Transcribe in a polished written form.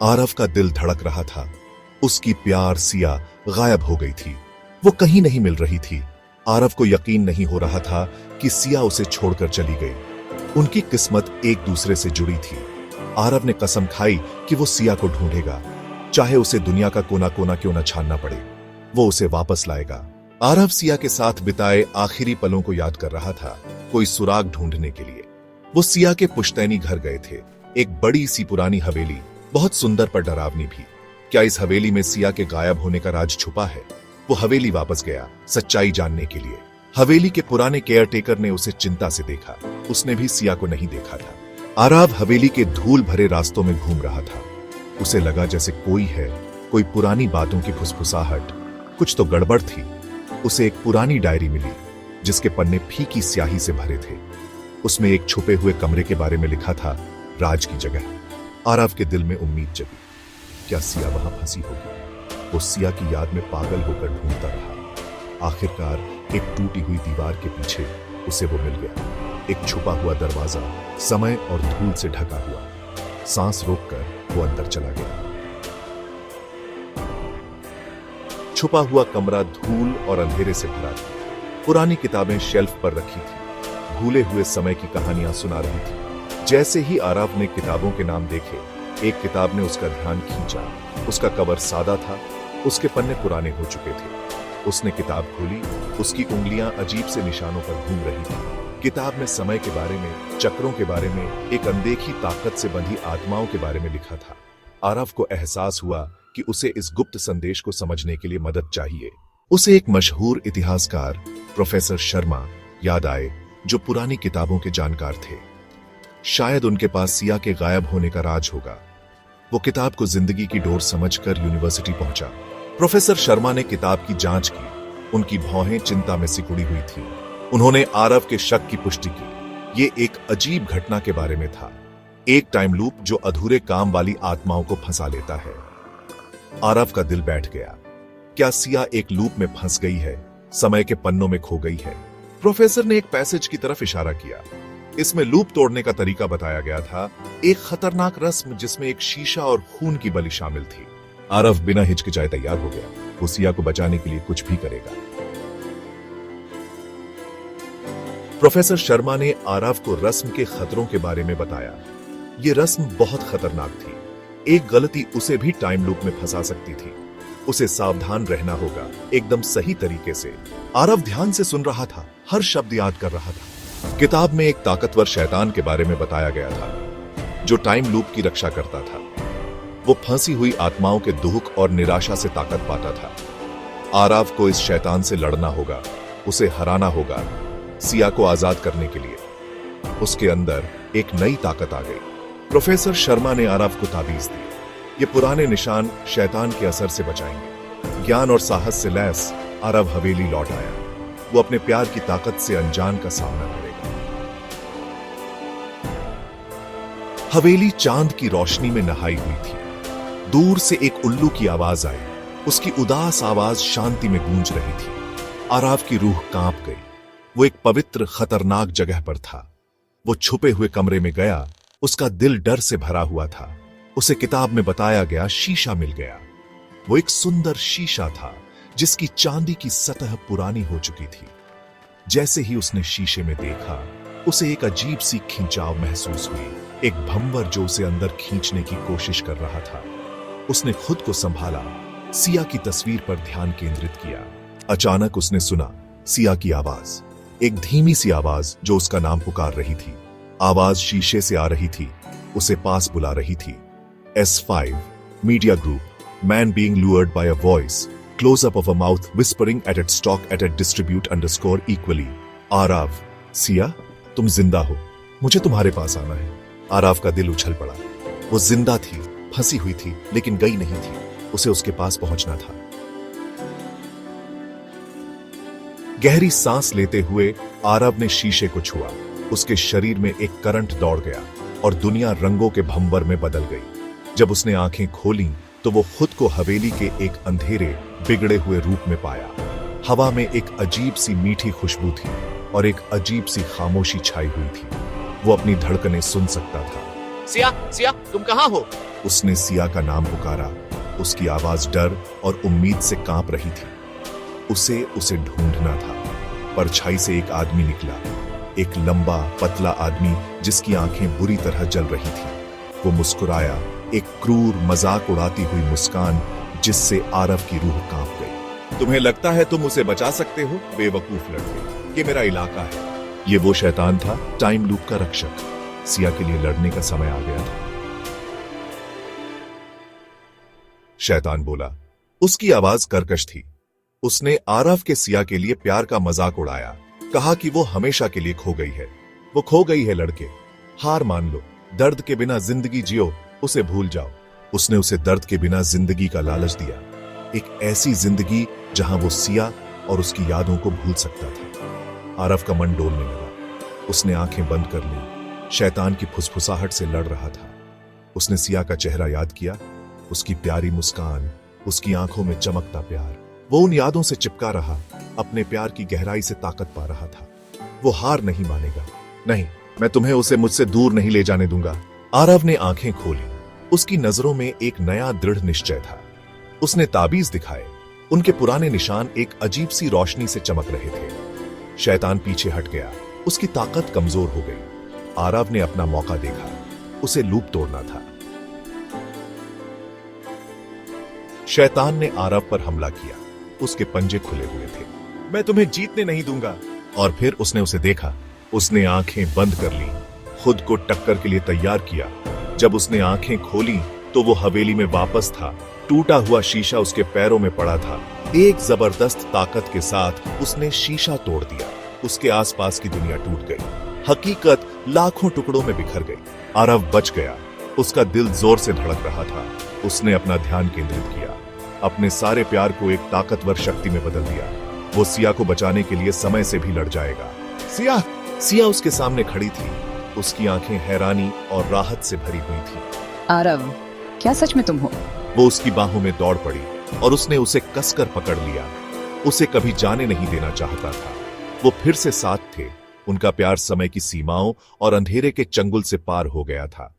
आरव का दिल धड़क रहा था। उसकी प्यार सिया गायब हो गई थी। वो कहीं नहीं मिल रही थी। आरव को यकीन नहीं हो रहा था कि सिया उसे छोड़कर चली गई। उनकी किस्मत एक दूसरे से जुड़ी थी। आरव ने कसम खाई कि वो सिया को ढूंढेगा, चाहे उसे दुनिया का कोना कोना क्यों न छानना पड़े। वो उसे वापस लाएगा। आरव सिया के साथ बिताए आखिरी पलों को याद कर रहा था, कोई सुराग ढूंढने के लिए। वो सिया के पुश्तैनी घर गए थे, एक बड़ी सी पुरानी हवेली, बहुत सुंदर पर डरावनी भी। क्या इस हवेली में सिया के गायब होने का राज छुपा है? वो हवेली वापस गया सच्चाई जानने के लिए। हवेली के पुराने केयरटेकर ने उसे चिंता से देखा। उसने भी सिया को नहीं देखा था। आरव हवेली के धूल भरे रास्तों में घूम रहा था। उसे लगा जैसे कोई है, कोई पुरानी बातों की फुसफुसाहट। कुछ तो गड़बड़ थी। उसे एक पुरानी डायरी मिली जिसके पन्ने फीकी स्याही से भरे थे। उसमें एक छुपे हुए कमरे के बारे में लिखा था, राज की जगह। आरव के दिल में उम्मीद जगी। क्या सिया वहां फंसी होगी? वो सिया की याद में पागल होकर ढूंढता रहा। आखिरकार एक टूटी हुई दीवार के पीछे उसे वो मिल गया। एक छुपा हुआ दरवाजा, समय और धूल से ढका हुआ। सांस रोककर वो अंदर चला गया। छुपा हुआ कमरा धूल और अंधेरे से भरा था। पुरानी किताबें शेल्फ पर रखी थी, भूले हुए समय की कहानियां सुना रही थी। जैसे ही आरव ने किताबों के नाम देखे, एक किताब ने उसका ध्यान खींचा। उसका कवर सादा था, उसके पन्ने पुराने हो चुके थे। उसने किताब खोली। उसकी उंगलियां अजीब से निशानों पर घूम रही थी। किताब में समय के बारे में, चक्रों के बारे में, एक अनदेखी ताकत से बंधी आत्माओं के बारे में लिखा था। आरव को एहसास हुआ कि उसे इस गुप्त संदेश को समझने के लिए मदद चाहिए। उसे एक मशहूर इतिहासकार प्रोफेसर शर्मा याद आए, जो पुरानी किताबों के जानकार थे। शायद उनके पास सिया के गायब होने का राज होगा। वो किताब को जिंदगी की डोर समझकर यूनिवर्सिटी पहुंचा। प्रोफेसर शर्मा ने किताब की जांच की। उनकी भौहें चिंता में सिकुड़ी हुई थी। उन्होंने आरव के शक की पुष्टि की। ये एक अजीब घटना के बारे में था, एक टाइम लूप जो अधूरे काम वाली आत्माओं को फंसा लेता है। आरव का दिल बैठ गया। क्या सिया एक लूप में फंस गई है, समय के पन्नों में खो गई है? प्रोफेसर ने एक पैसेज की तरफ इशारा किया। इसमें लूप तोड़ने का तरीका बताया गया था, एक खतरनाक रस्म जिसमें एक शीशा और खून की बलि शामिल थी। आरव बिना हिचकिचाए तैयार हो गया। वो सिया को बचाने के लिए कुछ भी करेगा। प्रोफेसर शर्मा ने आरव को रस्म के खतरों के बारे में बताया। ये रस्म बहुत खतरनाक थी। एक गलती उसे भी टाइम लूप में फंसा सकती थी। उसे सावधान रहना होगा, एकदम सही तरीके से। आरव ध्यान से सुन रहा था, हर शब्द याद कर रहा था। किताब में एक ताकतवर शैतान के बारे में बताया गया था, जो टाइम लूप की रक्षा करता था। वो फंसी हुई आत्माओं के दुख और निराशा से ताकत पाता था। आरव को इस शैतान से लड़ना होगा, उसे हराना होगा, सिया को आजाद करने के लिए। उसके अंदर एक नई ताकत आ गई। प्रोफेसर शर्मा ने आरव को ताबीज दी। ये पुराने निशान शैतान के असर से बचाएंगे। ज्ञान और साहस से लैस आरव हवेली लौट आया। वो अपने प्यार की ताकत से अनजान का सामना करेगा। हवेली चांद की रोशनी में नहाई हुई थी। दूर से एक उल्लू की आवाज आई। उसकी उदास आवाज शांति में गूंज रही थी। आरव की रूह कांप गई। वो एक पवित्र खतरनाक जगह पर था। वो छुपे हुए कमरे में गया। उसका दिल डर से भरा हुआ था। उसे किताब में बताया गया शीशा मिल गया। वो एक सुंदर शीशा था जिसकी चांदी की सतह पुरानी हो चुकी थी। जैसे ही उसने शीशे में देखा, उसे एक अजीब सी खिंचाव महसूस हुई, एक भंवर जो उसे अंदर खींचने की कोशिश कर रहा था। उसने खुद को संभाला, सिया की तस्वीर पर ध्यान केंद्रित किया। अचानक उसने सुना सिया की आवाज, एक धीमी सी आवाज जो उसका नाम पुकार रही थी। आवाज शीशे से आ रही थी, उसे पास बुला रही थी। S5 media group, man being lured by a voice, close up of a mouth whispering at its stock at it distribute underscore equally. Aarav, Siya, तुम जिंदा हो, मुझे तुम्हारे पास आना है। आरव का दिल उछल पड़ा। वो जिंदा थी, फंसी हुई थी, लेकिन गई नहीं थी। उसे उसके पास पहुंचना था। गहरी सांस लेते हुए आरव ने शीशे को छुआ। उसके शरीर में एक करंट दौड़ गया और दुनिया रंगों के भंवर में बदल गई। जब उसने आंखें खोलीं, तो वो खुद को हवेली के एक अंधेरे, बिगड़े हुए रूप में पाया। हवा में एक अजीब सी मीठी खुशबू थी और एक अजीब सी खामोशी छाई हुई थी। वो अपनी धड़कनें सुन सकता था। सिया, सिया, तुम कहाँ हो? उसने सिया का नाम पुकारा। उसकी आवाज डर और उम्मीद से कांप रही थी। उसे ढूंढना था। परछाई से एक आदमी निकला, एक लंबा पतला आदमी जिसकी आंखें बुरी तरह जल रही थी। वो मुस्कुराया, एक क्रूर मजाक उड़ाती हुई मुस्कान जिससे आरव की रूह कांप गई। तुम्हें लगता है तुम उसे बचा सकते हो? बेवकूफ लड़के, ये मेरा इलाका है। ये वो शैतान था, टाइम लूप का रक्षक। सिया के लिए लड़ने का समय आ गया था। शैतान बोला। उसकी आवाज कर्कश थी। उसने आरव के सिया के लिए प्यार का मजाक उड़ाया, कहा कि वो हमेशा के लिए खो गई है। वो खो गई है लड़के, हार मान लो, दर्द के बिना जिंदगी जियो, उसे भूल जाओ। उसने उसे दर्द के बिना जिंदगी का लालच दिया, एक ऐसी जिंदगी जहां वो सिया और उसकी यादों को भूल सकता था। आरव का मन डोलने लगा। उसने आंखें बंद कर ली। शैतान की फुसफुसाहट से लड़ रहा था। उसने सिया का चेहरा याद किया, उसकी प्यारी मुस्कान, उसकी आंखों में चमकता प्यार। वो उन यादों से चिपका रहा, अपने प्यार की गहराई से ताकत पा रहा था। वो हार नहीं मानेगा। नहीं, मैं तुम्हें उसे मुझसे दूर नहीं ले जाने दूंगा। आरव ने आंखें खोली। उसकी नजरों में एक नया दृढ़ निश्चय था। उसने ताबीज दिखाए। उनके पुराने निशान एक अजीब सी रोशनी से चमक रहे थे। शैतान पीछे हट गया। उसकी ताकत कमजोर हो गई। आरव ने अपना मौका देखा। उसे लूप तोड़ना था। शैतान ने आरव पर हमला किया। उसके पंजे खुले हुए थे। मैं तुम्हें जीतने नहीं दूंगा। और फिर उसने उसे देखा। उसने आंखें बंद कर ली, खुद को टक्कर के लिए तैयार किया। जब उसने आंखें खोली तो वो हवेली में वापस था। टूटा हुआ शीशा उसके पैरों में पड़ा था। एक जबरदस्त ताकत के साथ उसने शीशा तोड़ दिया। उसके आसपास की दुनिया टूट गई। हकीकत लाखों टुकड़ों में बिखर गई। आरव बच गया। उसका दिल जोर से धड़क रहा था। उसने अपना ध्यान केंद्रित किया, अपने सारे प्यार को एक ताकतवर शक्ति में बदल दिया। वो सिया को बचाने के लिए समय से भी लड़ जाएगा। सिया! सिया उसके सामने खड़ी थी। उसकी आंखें हैरानी और राहत से भरी हुई थी। आरव, क्या सच में तुम हो? वो उसकी बाहों में दौड़ पड़ी और उसने उसे कसकर पकड़ लिया। उसे कभी जाने नहीं देना चाहता था। वो फिर से साथ थे। उनका प्यार समय की सीमाओं और अंधेरे के चंगुल से पार हो गया था।